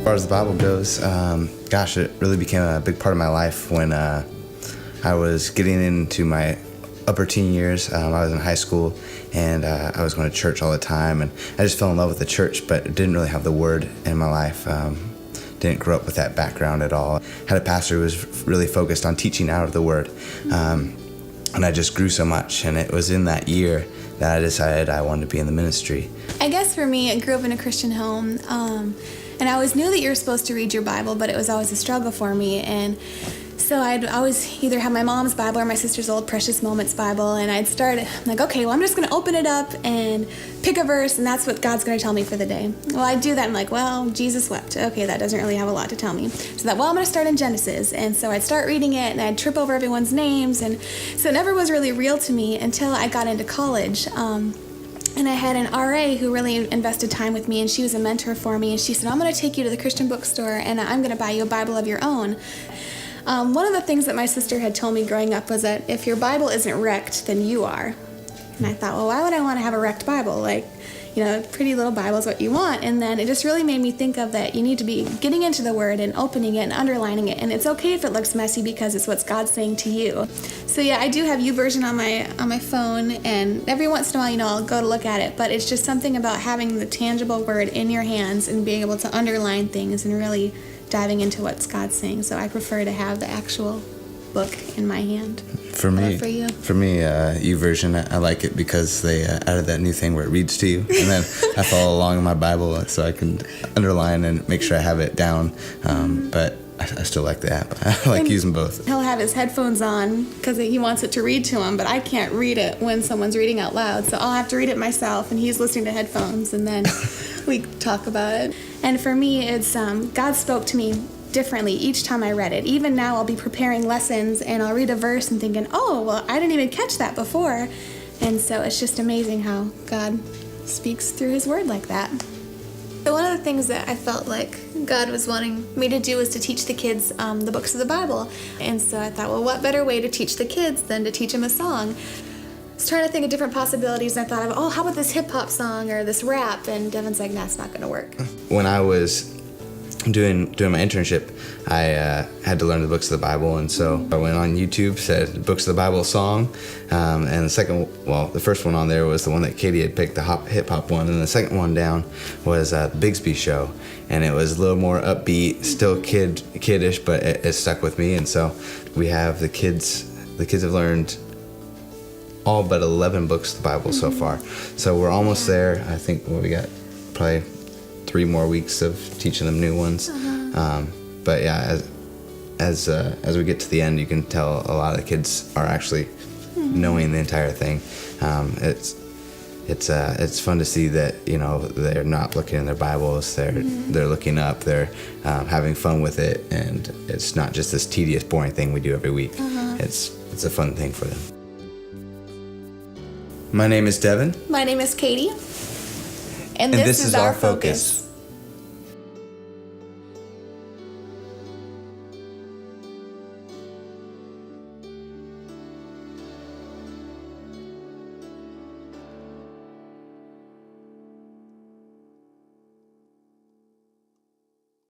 far as the Bible goes, it really became a big part of my life when I was getting into my upper teen years. I was in high school, and I was going to church all the time, and I just fell in love with the church, but didn't really have the Word in my life. Didn't grow up with that background at all. Had a pastor who was really focused on teaching out of the Word, and I just grew so much, and it was in that year that I decided I wanted to be in the ministry. I guess for me, I grew up in a Christian home, and I always knew that you were supposed to read your Bible, but it was always a struggle for me. And so I'd always either have my mom's Bible or my sister's old Precious Moments Bible, and I'd start, I'm like, okay, well, I'm just going to open it up and pick a verse, and that's what God's going to tell me for the day. Well, I'd do that, and I'm like, well, Jesus wept. Okay, that doesn't really have a lot to tell me. So I'm going to start in Genesis. And so I'd start reading it, and I'd trip over everyone's names, and so it never was really real to me until I got into college. And I had an RA who really invested time with me, and she was a mentor for me, and she said, I'm going to take you to the Christian bookstore, and I'm going to buy you a Bible of your own. One of the things that my sister had told me growing up was that if your Bible isn't wrecked, then you are. And I thought, well, why would I want to have a wrecked Bible? Like, pretty little Bible is what you want. And then it just really made me think of that you need to be getting into the Word and opening it and underlining it. And it's okay if it looks messy because it's what God's saying to you. So yeah, I do have YouVersion on my phone, and every once in a while, I'll go to look at it. But it's just something about having the tangible Word in your hands and being able to underline things and really diving into what God's saying. So I prefer to have the actual book in my hand. For me, YouVersion, I like it because they added that new thing where it reads to you, and then I follow along in my Bible so I can underline and make sure I have it down. But I still like the app. I like using both. He'll have his headphones on because he wants it to read to him, but I can't read it when someone's reading out loud, so I'll have to read it myself, and he's listening to headphones, and then we talk about it. And for me, it's God spoke to me differently each time I read it. Even now, I'll be preparing lessons, and I'll read a verse and thinking, oh, well, I didn't even catch that before. And so it's just amazing how God speaks through His Word like that. So one of the things that I felt like God was wanting me to do was to teach the kids the books of the Bible. And so I thought, well, what better way to teach the kids than to teach them a song? I was trying to think of different possibilities, and I thought of, how about this hip-hop song or this rap? And Devin's like, that's not going to work. When I was doing my internship, I had to learn the books of the Bible, and so I went on YouTube, said Books of the Bible song, and the first one on there was the one that Katie had picked, the hip-hop one, and the second one down was the Bigsby Show, and it was a little more upbeat, still kiddish, but it stuck with me. And so we have the kids have learned all but 11 books of the Bible so far, so we're almost there. I think we got probably 3 more weeks of teaching them new ones. But yeah, as we get to the end, you can tell a lot of the kids are actually knowing the entire thing. It's fun to see that they're not looking in their Bibles. They're looking up. They're having fun with it, and it's not just this tedious, boring thing we do every week. It's a fun thing for them. My name is Devin. My name is Katie. And this is our focus.